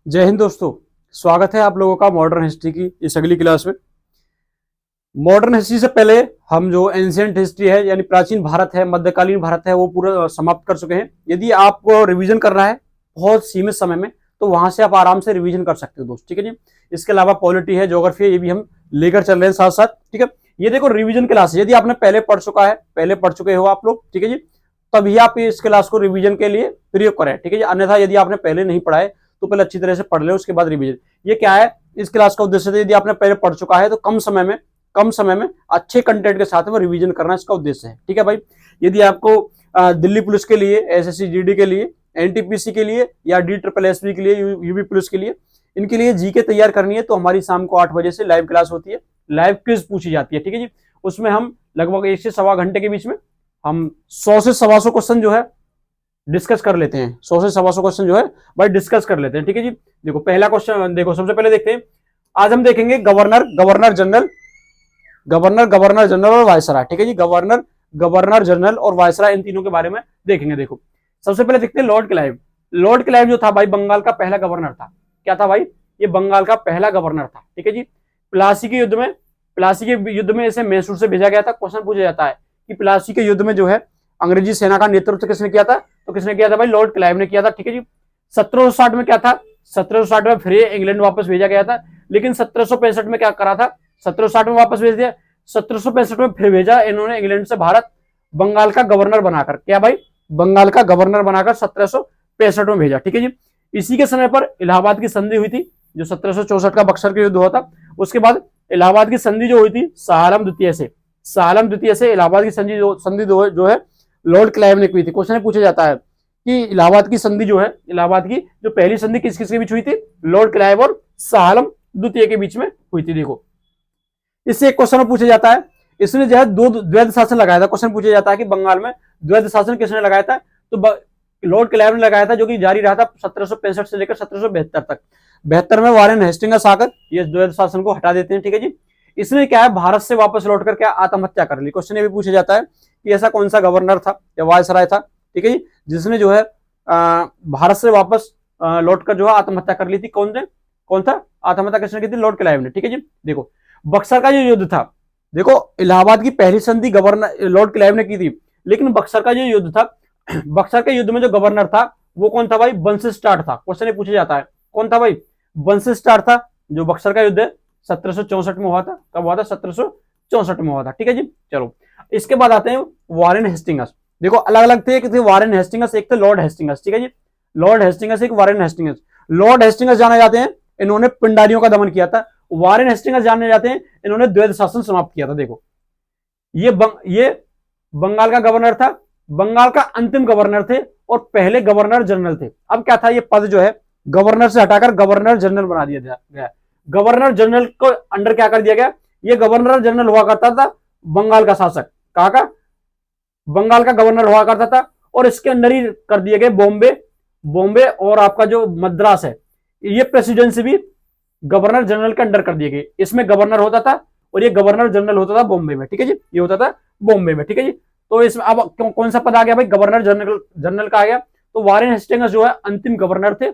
जय हिंद दोस्तों। स्वागत है आप लोगों का मॉडर्न हिस्ट्री की इस अगली क्लास में। मॉडर्न हिस्ट्री से पहले हम जो एंशिएंट हिस्ट्री है यानी प्राचीन भारत है, मध्यकालीन भारत है, वो पूरा समाप्त कर चुके हैं। यदि आपको रिवीजन करना है बहुत सीमित समय में तो वहां से आप आराम से रिवीजन कर सकते हो दोस्त, ठीक है जी। इसके अलावा पॉलिटी है, ज्योग्राफी है, ये भी हम लेकर चल रहे हैं साथ साथ, ठीक है। ये देखो रिवीजन क्लास है, यदि आपने पहले पढ़ चुका है, पहले पढ़ चुके हो आप लोग, ठीक है जी, तभी आप इस क्लास को रिवीजन के लिए प्रयोग करें, ठीक है जी। अन्यथा यदि आपने पहले नहीं पढ़ा है तो पहले अच्छी तरह से पढ़ ले, उसके बाद रिवीजन। ये क्या है, इस क्लास का उद्देश्य है यदि आपने पहले पढ़ चुका है तो कम समय में अच्छे कंटेंट के साथ में रिवीजन करना इसका उद्देश्य है, ठीक है भाई। यदि आपको दिल्ली पुलिस के लिए, एसएससी जीडी के लिए, एनटीपीसी के लिए या DSSB के लिए, यूपी पुलिस के लिए, इनके लिए जीके तैयार करनी है तो हमारी शाम को 8 बजे से लाइव क्लास होती है, लाइव क्विज पूछी जाती है, ठीक है जी। उसमें हम लगभग 1 से सवा घंटे के बीच में हम 100 से 125 क्वेश्चन जो है डिस्कस कर लेते हैं। 100 से 125 क्वेश्चन जो है भाई डिस्कस कर लेते हैं, ठीक है जी। देखो पहला क्वेश्चन देखो, सबसे पहले देखते हैं। आज हम देखेंगे गवर्नर जनरल और वायसराय, ठीक है जी। गवर्नर जनरल और वायसराय, इन तीनों के बारे में देखेंगे। देखो सबसे पहले देखते हैं लॉर्ड क्लाइव। लॉर्ड क्लाइव जो था भाई बंगाल का पहला गवर्नर था। क्या था भाई? ये बंगाल का पहला गवर्नर था, ठीक है जी। प्लासी के युद्ध में इसे मैसूर से भेजा गया था। क्वेश्चन पूछा जाता है कि प्लासी के युद्ध में जो है अंग्रेजी सेना का नेतृत्व किसने किया था? तो किसने किया था भाई? लॉर्ड क्लाइव ने किया था, ठीक है जी। 1760 में क्या था? 1760 में फिर इंग्लैंड वापस भेजा गया था, लेकिन 1765 में क्या करा था? 1760 में वापस भेज दिया, 1765 में फिर भेजा इन्होंने इंग्लैंड से भारत, बंगाल का गवर्नर बनाकर। क्या भाई? बंगाल का गवर्नर बनाकर 1765 में भेजा, ठीक है जी। इसी के समय पर इलाहाबाद की संधि हुई थी, जो 1764 का बक्सर के युद्ध हुआ था। उसके बाद इलाहाबाद की संधि जो हुई थी शाह आलम द्वितीय से इलाहाबाद की संधि जो है लॉर्ड क्लाइव ने की थी। क्वेश्चन पूछा जाता है कि इलाहाबाद की संधि जो है, इलाहाबाद की जो पहली संधि किस किस के बीच हुई थी? लॉर्ड क्लाइव और शाह आलम द्वितीय के बीच में हुई थी। देखो इससे एक क्वेश्चन पूछा जाता है, इसने जो है द्वैध शासन लगाया था। क्वेश्चन पूछा जाता है कि बंगाल में द्वैध शासन किसने लगाया था? तो लॉर्ड क्लाइव ने लगाया था, जो कि जारी रहा था 1765 से लेकर 1772 तक। 72 में वारेन हेस्टिंग्स आकर ये द्वैध शासन को हटा देते हैं, ठीक है जी। इसने क्या है, भारत से वापस लौटकर क्या आत्महत्या कर ली। क्वेश्चन ये भी पूछा जाता है कि ऐसा कौन सा गवर्नर था या वायसराय था, ठीक है जी, जिसने जो है भारत से वापस लौटकर जो है आत्महत्या कर ली थी। कौन था? आत्महत्या किसने की थी? लॉर्ड क्लाइव ने, ठीक है जी। देखो बक्सर का जो युद्ध था, देखो इलाहाबाद की पहली संधि गवर्नर लॉर्ड क्लाइव ने की थी, लेकिन बक्सर का जो युद्ध था, बक्सर के युद्ध में जो गवर्नर था वो कौन था भाई? बंसिस्टार्ड था। क्वेश्चन ये पूछा जाता है कौन था भाई? बंसिस्टार्ड था। जो बक्सर का युद्ध है 1764 में हुआ था। कब हुआ था? 1764 में हुआ था, ठीक है जी। चलो इसके बाद आते हैं वारेन हेस्टिंग्स। देखो अलग अलग थे, एक थे वारेन हेस्टिंग्स, एक थे लॉर्ड हेस्टिंग्स, ठीक है जी। लॉर्ड हेस्टिंग्स, एक वारेन हेस्टिंग्स। लॉर्ड हेस्टिंग्स जाने जाते हैं इन्होंने पिंडारियों का दमन किया था। वारेन हेस्टिंग्स जाने जाते हैं इन्होंने द्वैध शासन समाप्त किया था। देखो ये बंगाल का गवर्नर था, बंगाल का अंतिम गवर्नर थे और पहले गवर्नर जनरल थे। अब क्या था, ये पद जो है गवर्नर से हटाकर गवर्नर जनरल बना दिया गया। गवर्नर जनरल को अंडर क्या कर दिया गया? ये गवर्नर जनरल हुआ करता था बंगाल का शासक। कहां का? बंगाल का गवर्नर हुआ करता था, और इसके अंदर ही कर दिए गए बॉम्बे और आपका जो मद्रास है, ये प्रेसिडेंसी भी गवर्नर जनरल के अंडर कर दिए गए। इसमें गवर्नर होता था और ये गवर्नर जनरल होता था बॉम्बे में, ठीक है जी। ये होता था बॉम्बे में, ठीक है जी। तो इसमें अब कौन सा पद आ गया भाई? गवर्नर जनरल का आ गया। तो वारेन हेस्टिंग्स जो है अंतिम गवर्नर थे,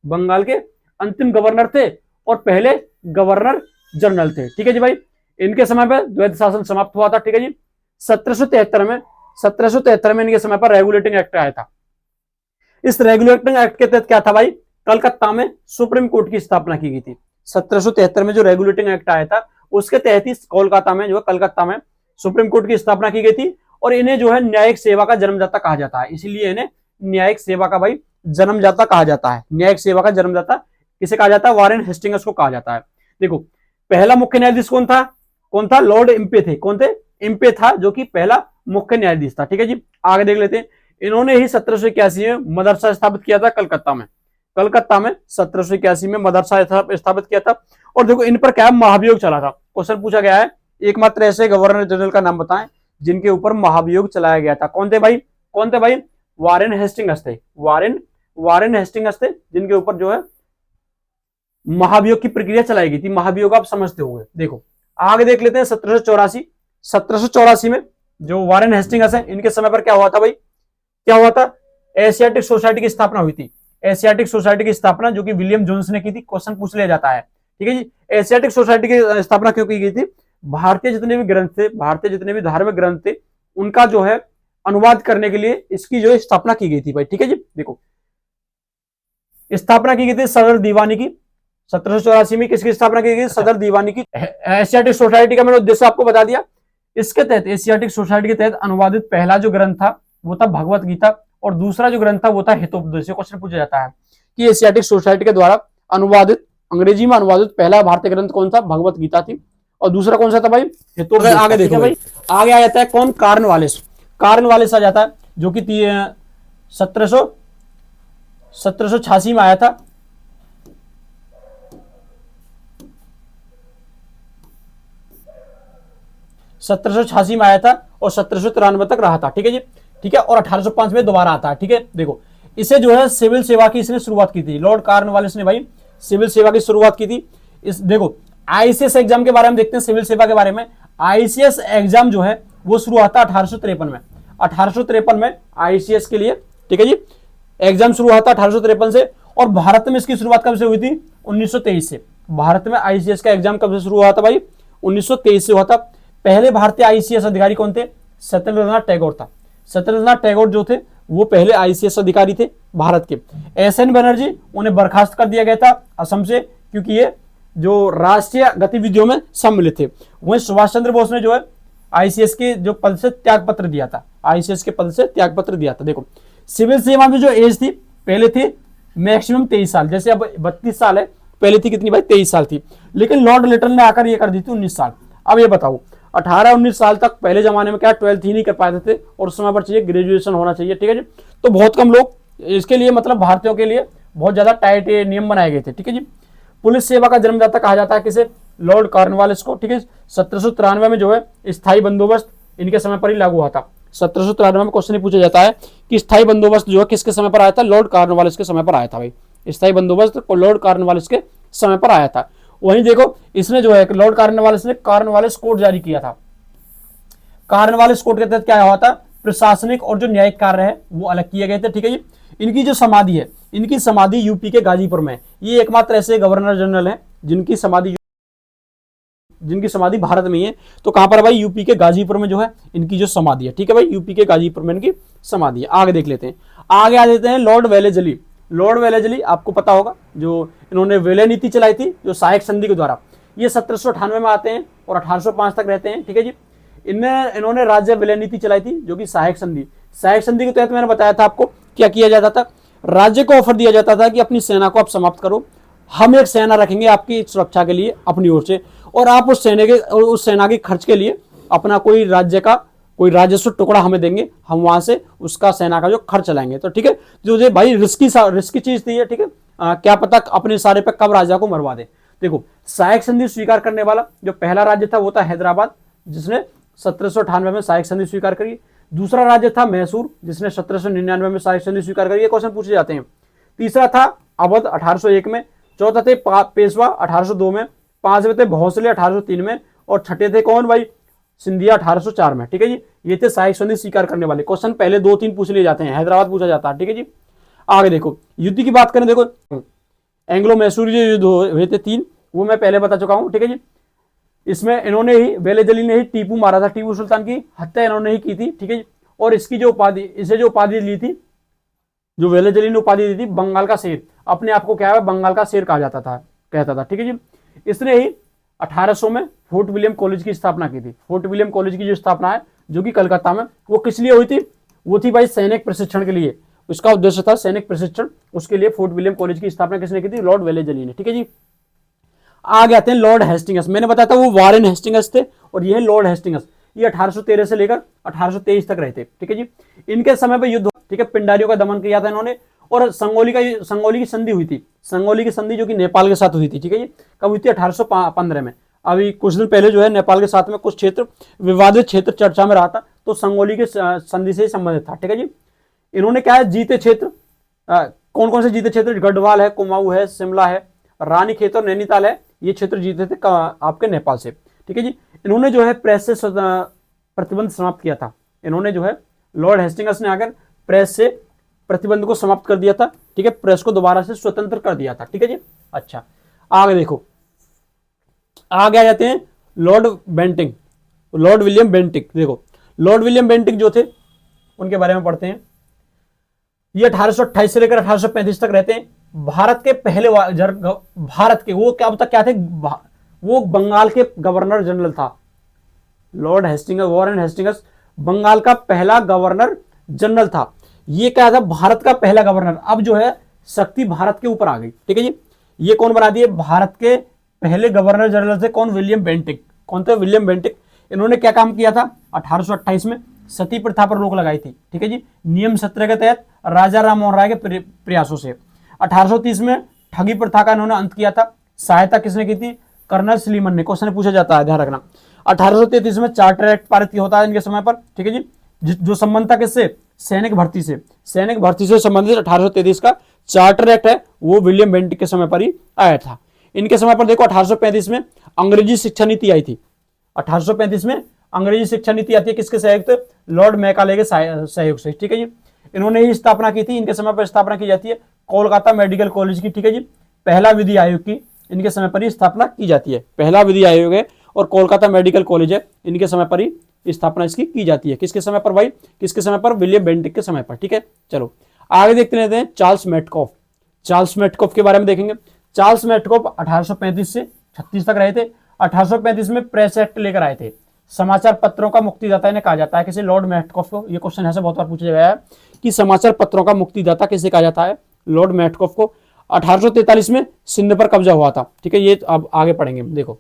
बंगाल के अंतिम गवर्नर थे और पहले गवर्नर जनरल थे, ठीक है जी भाई। इनके समय पर द्वैध शासन समाप्त हुआ था, ठीक है जी। 1773 में इनके समय पर रेगुलेटिंग एक्ट आया था। इस रेगुलेटिंग एक्ट के तहत क्या था भाई? कलकत्ता में सुप्रीम कोर्ट की स्थापना की गई थी। 1773 में जो रेगुलेटिंग एक्ट आया था उसके तहत ही कोलकाता में जो है, कलकत्ता में सुप्रीम कोर्ट की स्थापना की गई थी। और इन्हें जो है न्यायिक सेवा का जन्मदाता कहा जाता है, इसीलिए इन्हें न्यायिक सेवा का भाई जन्मदाता कहा जाता है। न्यायिक सेवा का जन्मदाता किसे कहा जाता है? वारेन हेस्टिंग्स को कहा जाता है। देखो पहला मुख्य न्यायाधीश कौन था? लॉर्ड इम्पे थे। कौन थे? इम्पे था, जो कि पहला मुख्य न्यायाधीश था, ठीक है जी। आगे देख लेते हैं। इन्होंने ही 1781 में मदरसा स्थापित किया था कलकत्ता में 1781 में मदरसा स्थापित किया था। और देखो इन पर क्या महाभियोग चला था। क्वेश्चन पूछा गया है एकमात्र ऐसे गवर्नर जनरल का नाम बताएं जिनके ऊपर महाभियोग चलाया गया था। कौन थे भाई? वारेन हेस्टिंग्स थे। वारेन हेस्टिंग्स थे जिनके ऊपर जो है महाभियोग की प्रक्रिया चलाई गई थी। महाभियोग आप समझते होंगे। देखो आगे देख लेते हैं 1784 में जो वारेन हेस्टिंग्स है, इनके समय पर क्या हुआ था भाई? क्या हुआ था? एशियाटिक सोसाइटी की स्थापना हुई थी। एशियाटिक सोसाइटी की स्थापना जो कि विलियम जोन्स ने की थी, क्वेश्चन पूछ लिया जाता है। ठीक है जी, एशियाटिक सोसाइटी की स्थापना क्यों की गई थी? भारतीय जितने भी ग्रंथ थे, भारतीय जितने भी धार्मिक ग्रंथ थे, उनका जो है अनुवाद करने के लिए इसकी जो है स्थापना की गई थी भाई। ठीक है जी, देखो स्थापना की गई थी सदर दीवानी की, 1784 में किसकी स्थापना की गई? सदर दीवानी की। एशियाटिक सोसाइटी का मैंने उद्देश्य आपको बता दिया। इसके तहत, एशियाटिक सोसाइटी के तहत अनुवादित पहला जो ग्रंथ था वो था भगवत गीता, और दूसरा जो ग्रंथ था वो था हितोपदेश। क्वेश्चन पूछा जाता है कि एशियाटिक सोसाइटी के द्वारा अनुवादित, अंग्रेजी में अनुवादित पहला भारतीय ग्रंथ कौन था? भगवत गीता थी। और दूसरा कौन सा था भाई? हितोपदेश। आगे देखो भाई, आगे आ जाता है कौन? कार्नवालिस। कार्नवालिस आ जाता है जो कि 1786 में आया था। में आया था और 1793 तक रहा था। ठीक है जी, ठीक है। और 1805 में दोबारा आता है। ठीक है, देखो इसे जो है सिविल सेवा की इसने शुरुआत की थी, लॉर्ड कार्नवालिस ने भाई सिविल सेवा की शुरुआत की थी। इस देखो आईसीएस एग्जाम के बारे में देखते हैं, सिविल सेवा के बारे में। आईसीएस एग्जाम जो है वो शुरू हुआ था 1853 में। 1853 में आईसीएस के लिए, ठीक है जी, एग्जाम शुरू हुआ था 1853 से। और भारत में इसकी शुरुआत कब से हुई थी? 1923 से। भारत में आईसीएस का एग्जाम कब से शुरू हुआ था भाई? 1923 से हुआ था। पहले भारतीय आईसीएस अधिकारी कौन थे? सत्येंद्रनाथ टैगोर था। सत्येंद्रनाथ टैगोर जो थे वो पहले आईसीएस अधिकारी थे भारत के। एसएन बनर्जी, उन्हें बर्खास्त कर दिया गया था असम से, क्योंकि ये जो राष्ट्रीय गतिविधियों में सम्मिलित थे। वहीं सुभाष चंद्र बोस ने जो है आईसीएस के जो पद से त्याग पत्र दिया था, आईसीएस के पद से त्याग पत्र दिया था। देखो सिविल सेवा में जो एज थी पहले थी मैक्सिमम 23 साल, जैसे अब 32 साल है, पहले थी कितनी भाई? 23 साल थी। लेकिन लॉर्ड लिटन ने आकर ये कर दी थी 19 साल। अब ये बताओ 18-19 साल तक पहले जमाने में क्या 12th ही नहीं कर पाते थे, और उस समय पर चाहिए ग्रेजुएशन होना चाहिए। ठीक है जी, तो बहुत कम लोग इसके लिए, मतलब भारतीयों के लिए बहुत ज्यादा टाइट नियम बनाए गए थे। ठीक है जी, पुलिस सेवा का जन्मदाता कहा जाता है किसे? लॉर्ड कॉर्नवालिस को। ठीक है, 1793 में जो है स्थायी बंदोबस्त इनके समय पर ही लागू हुआ था। 1793 में क्वेश्चन पूछा जाता है कि स्थायी बंदोबस्त जो है किसके समय पर आया था? लॉर्ड कॉर्नवालिस के समय पर आया था भाई। स्थायी बंदोबस्त को लॉर्ड कॉर्नवालिस के समय पर आया था। वहीं देखो इसने जो है लॉर्ड कॉर्नवालिस ने कॉर्नवालिस कोड जारी किया था। कॉर्नवालिस कोड के तहत क्या हुआ था? प्रशासनिक और जो न्यायिक कार्य है वो अलग किए गए थे। ठीक है जी, इनकी जो समाधि है, इनकी समाधि यूपी के गाजीपुर में है। ये एकमात्र ऐसे गवर्नर जनरल हैं जिनकी समाधि भारत में ही है। तो कहां पर भाई? यूपी के गाजीपुर में जो है इनकी जो समाधि है। ठीक है भाई, यूपी के गाजीपुर में इनकी समाधि है। आगे देख लेते हैं, आगे आ जाते हैं लॉर्ड वेलेजली। लॉर्ड वेलेजली आपको पता होगा, जो इन्होंने वेले नीति चलाई थी जो सहायक संधि के द्वारा। ये 1798 में आते हैं और 1805 तक रहते हैं। ठीक है जी, इन्होंने राज्य विलय नीति चलाई थी जो कि सहायक संधि के तहत मैंने बताया था आपको क्या किया जाता था? राज्य को ऑफर दिया जाता था कि अपनी सेना को आप समाप्त करो, हम एक सेना रखेंगे आपकी सुरक्षा के लिए अपनी ओर से, और आप उस सेना के खर्च के लिए अपना कोई राज्य का कोई राजस्व टुकड़ा हमें देंगे, हम वहां से उसका सेना का जो खर्च चलाएंगे। तो ठीक है, जो भाई रिस्की चीज थी। ठीक है, क्या पता अपने सारे पे कब राजा को मरवा दे। देखो सहायक संधि स्वीकार करने वाला जो पहला राज्य था वो था हैदराबाद, जिसने 1798 में सहायक संधि स्वीकार करी। दूसरा राज्य था मैसूर, जिसने 1799 में सहायक संधि स्वीकार करी। ये क्वेश्चन पूछे जाते हैं। तीसरा था अवध 1801 में। चौथा थे पेशवा 1802 में। पांचवें थे भोसले 1803 में। और छठे थे कौन भाई? सिंधिया 1804 में। ठीक है जी, ये थे सहायक संधि स्वीकार करने वाले। क्वेश्चन पहले 2-3 पूछ लिए जाते हैं, हैदराबाद पूछा जाता है। ठीक है जी, आगे देखो युद्ध की बात करें। देखो एंग्लो मैसूरी जो युद्ध हुए थे 3, वो मैं पहले बता चुका हूं। ठीक है जी, इसमें इन्होंने ही, वेलेजली ने ही टीपू मारा था, टीपू सुल्तान की हत्या इन्होंने ही की थी। ठीक है जी, और इसकी जो उपाधि, इसे जो उपाधि ली थी, जो वेलेजली ने उपाधि दी थी बंगाल का शेर, अपने आप को क्या है बंगाल का शेर कहा जाता था, कहता था। ठीक है जी, इसने ही 1800 में फोर्ट विलियम कॉलेज की स्थापना की थी। फोर्ट विलियम कॉलेज की जो स्थापना है जो कि कलकत्ता में, वो किस लिए हुई थी? वो थी भाई सैनिक प्रशिक्षण के लिए। उसका उद्देश्य था सैनिक प्रशिक्षण, उसके लिए फोर्ट विलियम कॉलेज की स्थापना किसने की थी? लॉर्ड वेलेजली ने। ठीक है जी, आगे आते हैं लॉर्ड हेस्टिंग्स। मैंने बताया था वो वारेन हेस्टिंग्स थे, और ये है लॉर्ड हेस्टिंग्स। ये 1813 से लेकर 1823 तक रहते। ठीक है जी, इनके समय पर युद्ध, ठीक है, पिंडारियों का दमन किया था इन्होंने। और संगोली की संधि हुई थी, संगोली की संधि जो कि नेपाल के साथ हुई थी। ठीक है जी, कब हुई थी? 1815 में। अभी कुछ दिन पहले जो है नेपाल के साथ में कुछ क्षेत्र, विवादित क्षेत्र चर्चा में रहा था, तो संगोली के संधि से संबंधित था। ठीक है जी, इन्होंने क्या है जीते क्षेत्र, कौन कौन से जीते क्षेत्र? गढ़वाल है, कुमाऊं है, शिमला है, रानी खेत और नैनीताल है, ये क्षेत्र जीते थे आपके नेपाल से। ठीक है जी, इन्होंने जो है प्रेस से प्रतिबंध समाप्त किया था। इन्होंने जो है लॉर्ड हेस्टिंग्स ने आकर प्रेस से प्रतिबंध को समाप्त कर दिया था। ठीक ठीक है, प्रेस को दोबारा से स्वतंत्र कर दिया था। ठीक है जी। अच्छा, आगे देखो, आगे आ जाते हैं Lord Bentinck, Lord William Bentinck. देखो लॉर्ड विलियम बेंटिक जो थे उनके बारे में पढ़ते हैं। ये 1828 से लेकर 1835 तक रहते हैं। भारत के पहले भारत के वो क्या अब तक क्या थे, वो बंगाल के गवर्नर जनरल था। Lord Hastings, Warren Hastings Bengal का पहला गवर्नर जनरल था। ये क्या था, भारत का पहला गवर्नर। अब जो है शक्ति भारत के ऊपर आ गई। ठीक है जी। ये कौन बना दिए, भारत के पहले गवर्नर जनरल थे कौन, विलियम बेंटिक। कौन थे, विलियम बेंटिक। इन्होंने क्या काम किया था, 1828 में सती प्रथा पर रोक लगाई थी। ठीक है जी, नियम 17 के तहत राजा राम मोहन राय के प्रयासों से। 1830 में ठगी प्रथा का इन्होंने अंत किया था। सहायता किसने की थी, कर्नल सलीमन ने। क्वेश्चन पूछा जाता है, ध्यान रखना। 1833 में चार्टर एक्ट पारित होता है इनके समय पर। ठीक है जी, जो संबंध था किससे, सैनिक भर्ती से। सैनिक भर्ती से संबंधित 1833 का चार्टर एक्ट है वो विलियम बेंटिक के समय पर ही आया था। इनके समय पर देखो 1835 में अंग्रेजी शिक्षा नीति आई थी। 1835 में अंग्रेजी शिक्षा नीति आती है किसके सहयोग से, लॉर्ड मैकाले के सहयोग से। ठीक है जी, इन्होंने ही स्थापना की थी। इनके समय पर स्थापना की जाती है कोलकाता मेडिकल कॉलेज की। ठीक है जी, पहला विधि आयोग की इनके समय पर ही स्थापना की जाती है। पहला विधि आयोग है और कोलकाता मेडिकल कॉलेज है, इनके समय पर ही स्थापना इसकी की जाती है। किसके समय पर भाई, किसके समय पर, विलियम बेंटिक के समय पर। ठीक है, चलो आगे देखते रहते हैं चार्ल्स मेटकॉफ। चार्ल्स मेटकॉफ के बारे में देखेंगे। चार्ल्स मेटकॉफ 1835 से 36 तक रहे थे। 1835 में प्रेस एक्ट लेकर आए थे। समाचार पत्रों का मुक्तिदाता इन्हें कहा जाता है। किसे, लॉर्ड मेटकॉफ को। ये क्वेश्चन ऐसे बहुत बार पूछा गया है कि समाचार पत्रों का मुक्तिदाता किसे कहा जाता है, लॉर्ड मेटकॉफ को। 1843 में सिंध पर कब्जा हुआ था। ठीक है, ये अब आगे पढ़ेंगे। देखो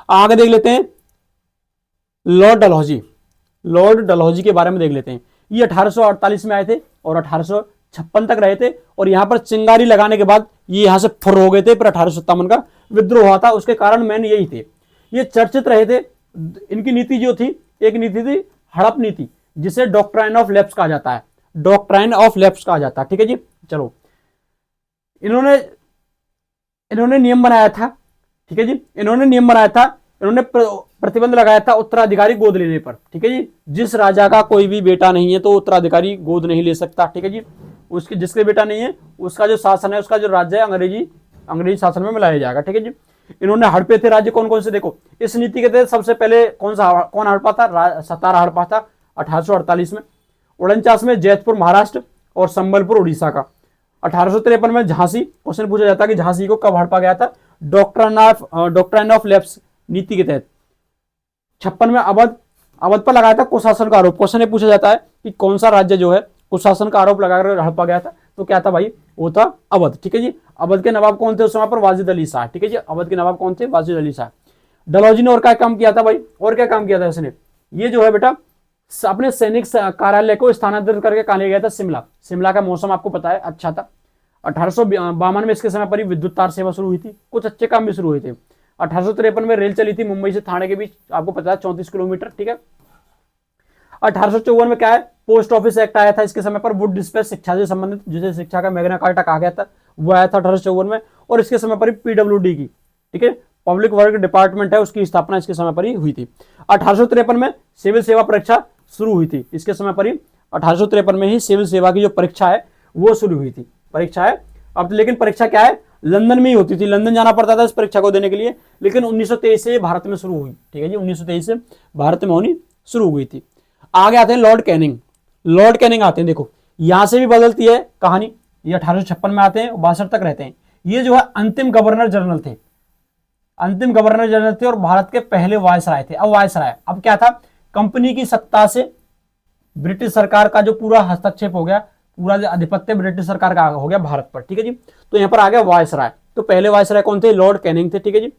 आगे देख लेते हैं लॉर्ड डलहौजी। लॉर्ड डलहौजी के बारे में देख लेते हैं। ये 1848 में आए थे और 1856 तक रहे थे। और यहां पर चिंगारी लगाने के बाद ये यहां से फुर हो गए थे। पर 1857 का विद्रोह हुआ था, उसके कारण मेन यही थे। ये चर्चित रहे थे। इनकी नीति जो थी, एक नीति थी हड़प नीति, जिसे डॉक्ट्राइन ऑफ लैप्स कहा जाता है। डॉक्ट्राइन ऑफ लैप्स कहा जाता है। ठीक है जी, चलो इन्होंने नियम बनाया था। ठीक है जी, इन्होंने नियम बनाया था, इन्होंने प्रतिबंध लगाया था उत्तराधिकारी गोद लेने पर। ठीक है जी, जिस राजा का कोई भी बेटा नहीं है तो उत्तराधिकारी गोद नहीं ले सकता। ठीक है जी, उसके जिसके बेटा नहीं है उसका जो शासन है, उसका जो राज्य है, अंग्रेजी शासन में मिलाया जाएगा। ठीक है जी, इन्होंने हड़पे थे राज्य कौन कौन से, देखो इस नीति के तहत सबसे पहले कौन हड़पा था, सतारा हड़पा था 1848 में। 49 में जैतपुर महाराष्ट्र और संबलपुर उड़ीसा का। 1853 में झांसी। क्वेश्चन पूछा जाता है कि झांसी को कब हड़पा गया था, डॉक्ट्राइन ऑफ लैप्स नीति के तहत। 56 में अवध पर लगाया था कुशासन का आरोप। क्वेश्चन पूछा जाता है कि कौन सा राज्य जो है कुशासन का आरोप लगाकर हड़पा गया था, तो क्या था भाई, वो था अवध। ठीक है जी, अवध के नवाब कौन थे उस समय पर, वाजिद अली शाह। ठीक है जी, अवध के नवाब कौन थे, वाजिद अली शाह। डलहौजी ने और क्या काम किया था भाई, और क्या काम किया था इसने, ये जो है बेटा अपने सैनिक कार्यालय को स्थानांतरित करके कहा ले गया था शिमला। शिमला का मौसम आपको पता है अच्छा था। 1852 में इसके समय पर विद्युत तार सेवा शुरू हुई थी। कुछ अच्छे काम भी शुरू हुए थे। 1853 में रेल चली थी मुंबई से थाने के बीच, आपको पता है 34 किलोमीटर। ठीक है, 1854 में क्या है, पोस्ट ऑफिस एक्ट आया था इसके समय पर। वुड डिस्पैच शिक्षा से संबंधित, जिसे शिक्षा का मैग्ना कार्टा कहा गया था, वो आया था 1854 में। और इसके समय पर पीडब्ल्यूडी की, ठीक है, पब्लिक वर्क डिपार्टमेंट है, उसकी स्थापना इसके समय पर ही हुई थी। 1853 में सिविल सेवा परीक्षा शुरू हुई थी। इसके समय पर ही 1853 में ही सिविल सेवा की जो परीक्षा है वो शुरू हुई थी। परीक्षा है अब, लेकिन परीक्षा क्या है, लंदन में ही होती थी। लंदन जाना पड़ता था इस परीक्षा को देने के लिए। लेकिन 1923 से भारत में शुरू हुई। ठीक है जी, 1923 से भारत में होनी शुरू हुई थी। आगे आते हैं लॉर्ड कैनिंग। लॉर्ड कैनिंग आते हैं, देखो यहां से भी बदलती है कहानी। ये 1856 में आते हैं, 62 तक रहते हैं। ये जो है अंतिम गवर्नर जनरल थे। अंतिम गवर्नर जनरल थे और भारत के पहले वायसराय थे। अब वायसराय, अब क्या था, कंपनी की सत्ता से ब्रिटिश सरकार का जो पूरा हस्तक्षेप हो गया, पूरा आधिपत्य ब्रिटिश सरकार का हो गया भारत पर। ठीक है जी, तो यहां पर आ गया वायसराय। तो पहले वायसराय कौन थे, लॉर्ड कैनिंग थे। ठीक है जी,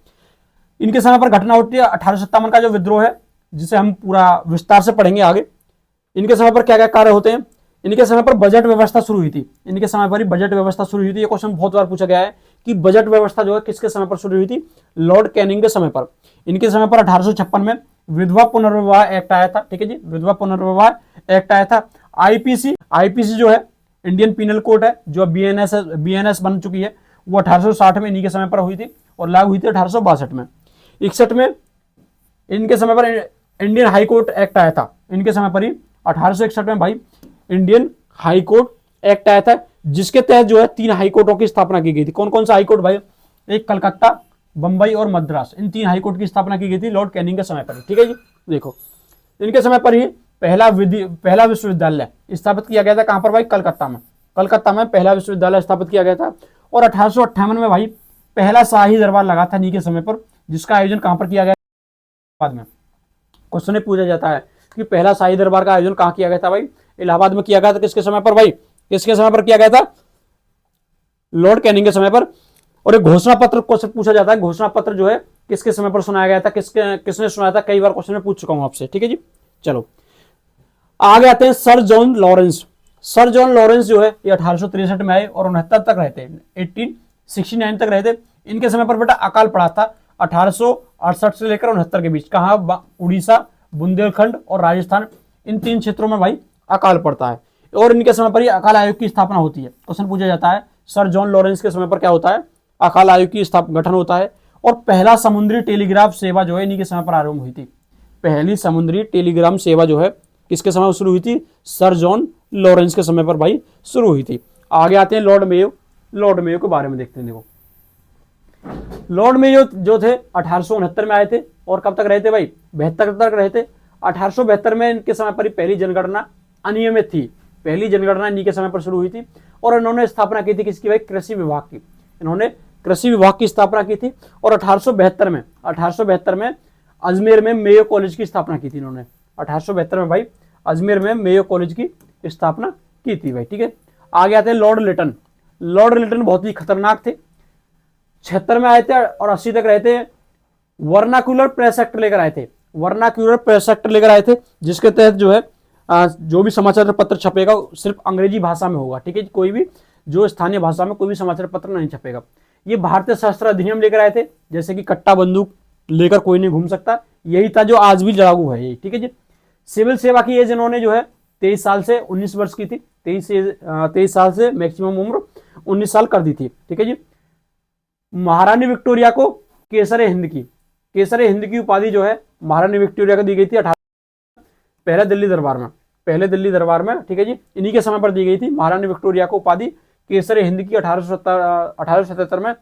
इनके समय पर घटना होती है 1857 का जो विद्रोह है, जिसे हम पूरा विस्तार से पढ़ेंगे आगे। इनके समय पर क्या क्या कार्य होते हैं, इनके समय पर बजट व्यवस्था शुरू हुई थी। इनके समय पर ही बजट व्यवस्था शुरू हुई थी। ये क्वेश्चन बहुत बार पूछा गया है कि बजट व्यवस्था जो है किसके समय पर शुरू हुई थी, लॉर्ड कैनिंग के समय पर। इनके समय पर 1856 में विधवा पुनर्विवाह एक्ट आया था। ठीक है जी, विधवा पुनर्विवाह एक्ट आया था। आईपीसी जो है इंडियन पीनल कोड है, जो बीएनएस बन चुकी है, वो 1860 में इन्हीं के समय पर हुई थी और लागू हुई थी 1862 में। 61 में इनके समय पर इंडियन हाई कोर्ट एक्ट आया था। इनके समय पर ही 1861 में भाई इंडियन हाई कोर्ट एक्ट आया था। जिसके तहत जो है 3 हाईकोर्टों की स्थापना की गई थी। कौन कौन सा हाईकोर्ट भाई? एक कलकत्ता, बंबई और मद्रास, इन 3 हाईकोर्ट की स्थापना की गई थी लॉर्ड कैनिंग के समय पर। ठीक है जी, देखो इनके समय पर ही पहला विश्वविद्यालय स्थापित किया गया था। कहां पर भाई? कलकत्ता में। कलकत्ता में पहला विश्वविद्यालय स्थापित किया गया था। और 1858 में भाई पहला शाही दरबार लगा था इन्हीं के समय पर, जिसका आयोजन कहां पर किया गया? बाद में क्वेश्चन पूछा जाता है कि पहला शाही दरबार का आयोजन कहां किया गया था भाई? इलाहाबाद में किया गया था। किसके समय पर भाई? किसके समय पर किया गया था? लॉर्ड कैनिंग के समय पर। और एक घोषणा पत्र क्वेश्चन पूछा जाता है, घोषणा पत्र जो है किसके समय पर सुनाया गया था? किसने सुनाया था? कई बार क्वेश्चन में पूछ चुका हूं आपसे। ठीक है जी, चलो आगे आते हैं sir John Lawrence. Sir John Lawrence जो है ये 1863 में आए और 69 तक रहते, 1869 तक रहते। इनके समय पर बेटा अकाल पड़ा था 1868 से लेकर 69 के बीच। कहा? उड़ीसा, बुंदेलखंड और राजस्थान, इन 3 क्षेत्रों में भाई अकाल पड़ता है। और इनके समय पर ही अकाल आयोग की स्थापना होती है। क्वेश्चन पूछा जाता है सर जॉन लॉरेंस के समय पर क्या होता है? अकाल आयोग की गठन होता है। और पहला समुद्री टेलीग्राफ सेवा जो है इन्हीं के समय पर आरंभ हुई थी। पहली समुद्री टेलीग्राम सेवा जो है किसके समय शुरू हुई थी? सर जॉन लॉरेंस के समय पर भाई शुरू हुई थी। आगे आते हैं लॉर्ड मेयो। लॉर्ड मेयो के बारे में देखते हैं। देखो लॉर्ड मेयो जो थे 1869 में आए थे और कब तक रहे थे भाई? 72 तक रहे थे। 1872 में इनके समय पर पहली जनगणना अनियमित थी। पहली जनगणना इन्हीं के समय पर शुरू हुई थी। और इन्होंने स्थापना की थी किसकी भाई? कृषि विभाग की। इन्होंने कृषि विभाग की स्थापना की थी। और 1872 में अजमेर में मेयो कॉलेज की स्थापना की थी इन्होंने। 1872 में भाई अजमेर में मेयो कॉलेज की स्थापना की थी भाई। ठीक है, आगे आते हैं लॉर्ड लिटन। लॉर्ड लिटन बहुत ही खतरनाक थे। 76 में आए थे और 80 तक रहे थे। वर्नाक्यूलर प्रेस एक्ट लेकर आए थे। वर्नाक्यूलर प्रेस एक्ट लेकर आए थे, जिसके तहत जो है जो भी समाचार पत्र छपेगा सिर्फ अंग्रेजी भाषा में होगा। ठीक है, कोई भी जो स्थानीय भाषा में कोई भी समाचार पत्र नहीं छपेगा। ये भारतीय शस्त्र अधिनियम लेकर आए थे, जैसे कि कट्टा बंदूक लेकर कोई नहीं घूम सकता। यही था जो आज भी लागू है यही। ठीक है जी, सिविल सेवा की एज इन्होंने जो है 23 साल से 19 वर्ष की थी। 23 साल से मैक्सिमम उम्र 19 साल कर दी थी। ठीक है जी, महारानी विक्टोरिया को केसर हिंद की उपाधि जो है महारानी विक्टोरिया को दी गई थी पहले दिल्ली दरबार में। ठीक है जी, इन्हीं के समय पर दी गई थी महारानी विक्टोरिया को उपाधि केसर हिंद की। 1877 में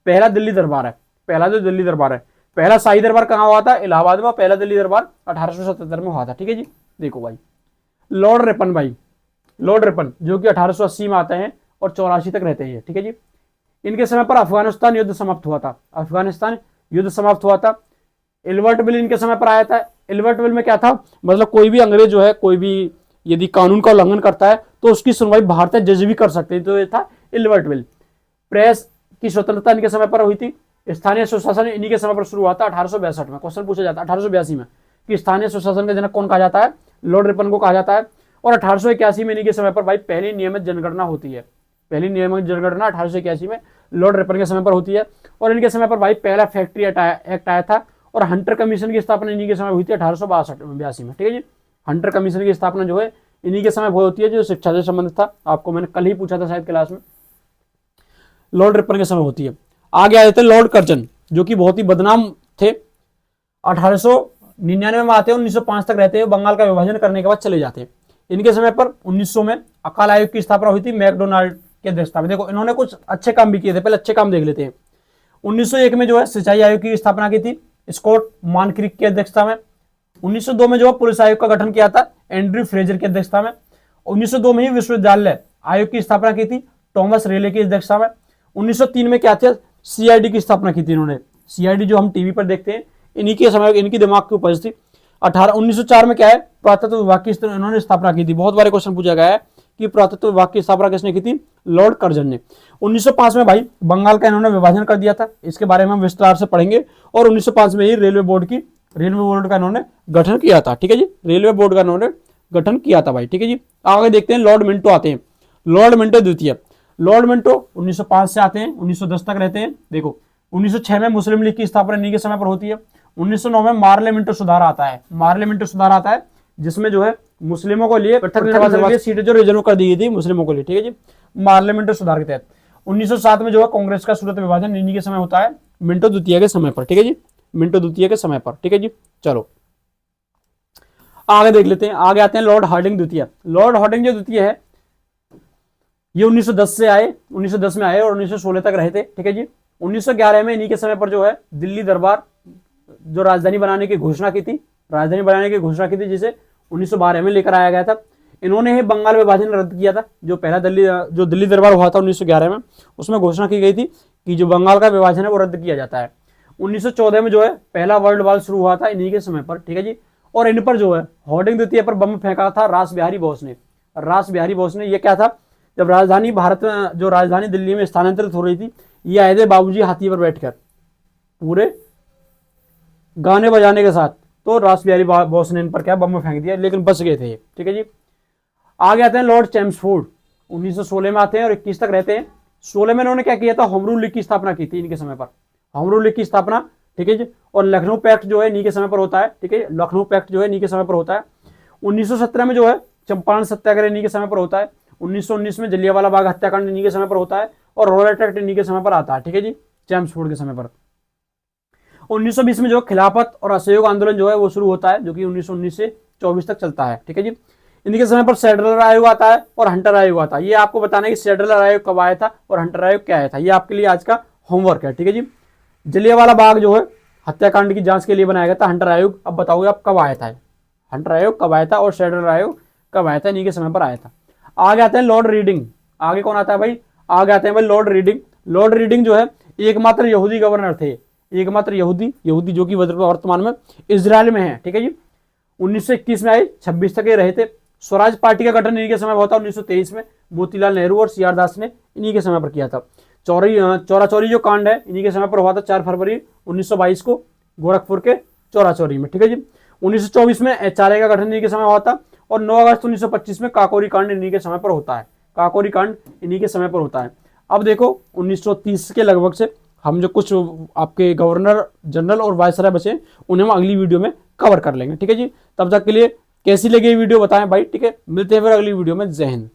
पहला दिल्ली दरबार है। पहला शाही दरबार कहाँ हुआ था? इलाहाबाद में। पहला दिल्ली दरबार 1877 में हुआ था। ठीक है जी, देखो भाई लॉर्ड रिपन जो कि 1880 में आते हैं और 84 तक रहते हैं। ठीक है जी, इनके समय पर अफगानिस्तान युद्ध समाप्त हुआ था। एल्बर्ट बिल इनके समय पर आया था। एल्बर्ट बिल में क्या था? मतलब कोई भी अंग्रेज जो है कोई भी यदि कानून का उल्लंघन करता है तो उसकी सुनवाई भारतीय जज भी कर सकते हैं। तो ये था एल्बर्ट बिल। प्रेस की स्वतंत्रता इनके समय पर हुई थी। स्थानीय सुशासन इन्हीं के समय पर शुरू हुआ था 1862 में। क्वेश्चन पूछा जाता है 1882 में कि स्थानीय सुशासन का जनक कौन कहा जाता है? लॉर्ड रिपन को कहा जाता है। और 1881 में इन्हीं के समय पर भाई पहली नियमित जनगणना होती है। 1881 में लॉर्ड रिपन के समय पर होती है। और इनके समय पर भाई पहला फैक्ट्री एक्ट आया था। और हंटर कमीशन की स्थापना इन्हीं के समय हुई थी 1882 में। ठीक है जी, हंटर कमीशन की स्थापना जो है इन्हीं के समय होती है, जो शिक्षा से संबंधित था। आपको मैंने कल ही पूछा था शायद क्लास में, लॉर्ड रिपन के समय होती है। आगे आए थे लॉर्ड कर्जन, जो कि बहुत ही बदनाम थे। 1899 में आते हैं, 1905 तक रहते हैं। बंगाल का विभाजन करने के बाद चले जाते हैं। इनके समय पर 1900 में अकाल आयोग की स्थापना हुई थी मैकडोनाल्ड की अध्यक्षता में। देखो इन्होंने कुछ अच्छे काम भी किए थे, पहले अच्छे काम देख लेते हैं। 1901 में जो है सिंचाई आयोग की स्थापना की थी स्कॉट मानक्रिक की अध्यक्षता में। 1902 में जो है पुलिस आयोग का गठन किया था एंड्रयू फ्रेजर की अध्यक्षता में। 1902 में ही विश्वविद्यालय आयोग की स्थापना की थी थॉमस रेले की अध्यक्षता में। 1903 में क्या था? सीआईडी की स्थापना की थी इन्होंने। सीआईडी जो हम टीवी पर देखते हैं, इन्हीं के समय इनकी दिमाग की उपज थी। 1904 में क्या है? पुरातत्व विभाग की इन्होंने स्थापना की थी। बहुत बार क्वेश्चन पूछा गया है कि पुरातत्व विभाग की स्थापना किसने की थी? लॉर्ड कर्जन ने। 1905 में भाई बंगाल का इन्होंने विभाजन कर दिया था। इसके बारे में हम विस्तार से पढ़ेंगे। और 1905 में ही रेलवे बोर्ड का इन्होंने गठन किया था। ठीक है जी, रेलवे बोर्ड का इन्होंने गठन किया था भाई। ठीक है जी, आगे देखते हैं लॉर्ड मिंटो आते हैं। लॉर्ड मिंटो द्वितीय। लॉर्ड मिंटो 1905 से आते हैं, 1910 तक रहते हैं। देखो 1906 में मुस्लिम लीग की स्थापना इन्हीं के समय पर होती है। 1909 में मार्लियामेंटो सुधार आता है, जिसमें जो है मुस्लिमों को लिए पृथक सीटें जो रिजर्व कर दी गई थी मुस्लिमों को लिए। ठीक है जी, मार्लियामेंटो सुधार के तहत। 1907 में जो है कांग्रेस का सूरत विभाजन इन्हीं के समय होता है, मिंटो द्वितीय के समय पर। ठीक है जी, मिंटो द्वितीय के समय पर। ठीक है जी, चलो आगे देख लेते हैं। आगे आते हैं लॉर्ड हार्डिंग द्वितीय। लॉर्ड हार्डिंग जो द्वितीय है ये 1910 से आए, 1910 में आए और 1916 तक रहे थे, ठीक है जी। 1911 में इन्हीं के समय पर जो है दिल्ली दरबार जो राजधानी बनाने की घोषणा की थी, राजधानी बनाने की घोषणा की थी, जिसे 1912 में लेकर आया गया था। इन्होंने ही बंगाल विभाजन रद्द किया था। जो पहला दिल्ली दरबार हुआ था 1911 में, उसमें घोषणा की गई थी कि जो बंगाल का विभाजन है वो रद्द किया जाता है। 1914 में जो है पहला वर्ल्ड वॉर शुरू हुआ था इन्हीं के समय पर, ठीक है जी। और इन पर जो है होर्डिंग द्वितीय पर बम फेंका था रास बिहारी बोस ने। रास बिहारी बोस ने, ये क्या था, जब राजधानी जो राजधानी दिल्ली में स्थानांतरित हो रही थी, ये आए थे बाबूजी हाथी पर बैठकर पूरे गाने बजाने के साथ। तो रास बिहारी बोस ने इन पर क्या बम फेंक दिया, लेकिन बच गए थे ये, ठीक है जी। आगे आते हैं लॉर्ड चैम्सफोर्ड, 1916 में आते हैं और 21 तक रहते हैं। 16 में इन्होंने क्या किया था, होम रूल लीग की स्थापना की थी इनके समय पर, होम रूल लीग की स्थापना, ठीक है जी। और लखनऊ पैक्ट जो है इन्हीं के समय पर होता है, ठीक है। लखनऊ पैक्ट जो है इन्हीं के समय पर होता है। 1917 में जो है चंपारण सत्याग्रह इन्हीं के समय पर होता है। 1919 में जलियांवाला बाग हत्याकांड इन्हीं के समय पर होता है और रॉलेट एक्ट इन्हीं के समय पर आता है, ठीक है जी, चैम्सफोर्ड के समय पर। 1920 में जो खिलाफत और असहयोग आंदोलन जो है वो शुरू होता है, जो कि 1919 से 24 तक चलता है, ठीक है जी। इनके समय पर सेडलर आयोग आता है और हंटर आयोग आता है। ये आपको बताना है कि सेडलर आयोग कब आया था और हंटर आयोग क्या आया था, ये आपके लिए आज का होमवर्क है, ठीक है जी। जलियांवाला बाग जो है हत्याकांड की जांच के लिए बनाया गया था हंटर आयोग। अब बताओगे आप कब आया था, हंटर आयोग कब आया था और सेडलर आयोग कब आया था, इन्हीं के समय पर आया था। आगे आते हैं लॉर्ड रीडिंग। आगे कौन आता है भाई, आगे आते हैं भाई लॉर्ड रीडिंग। लॉर्ड रीडिंग जो है एकमात्र यहूदी गवर्नर थे, एकमात्र यहूदी जो कि वर्तमान में इजराइल में है, ठीक है जी। 1921 में आए, 26 तक ये रहे थे। स्वराज पार्टी का गठन इन्हीं के समय हुआ था 1923 में। मोतीलाल नेहरू और सीआर दास ने इन्हीं के समय पर किया था। चौरा चौरी जो कांड है इन्हीं के समय पर हुआ था 4 फरवरी 1922 को गोरखपुर के चौरा चौरी में, ठीक है जी। 1924 में एचआरए का गठन इन्हीं के समय हुआ था और 9 अगस्त 1925 में काकोरी कांड इन्हीं के समय पर होता है, काकोरी कांड इन्हीं के समय पर होता है। अब देखो 1930 के लगभग से हम जो कुछ आपके गवर्नर जनरल और वायसराय बचे उन्हें हम अगली वीडियो में कवर कर लेंगे, ठीक है जी। तब तक के लिए कैसी लगी ये वीडियो बताएं भाई, ठीक है। मिलते हैं फिर अगली वीडियो में। जय हिंद।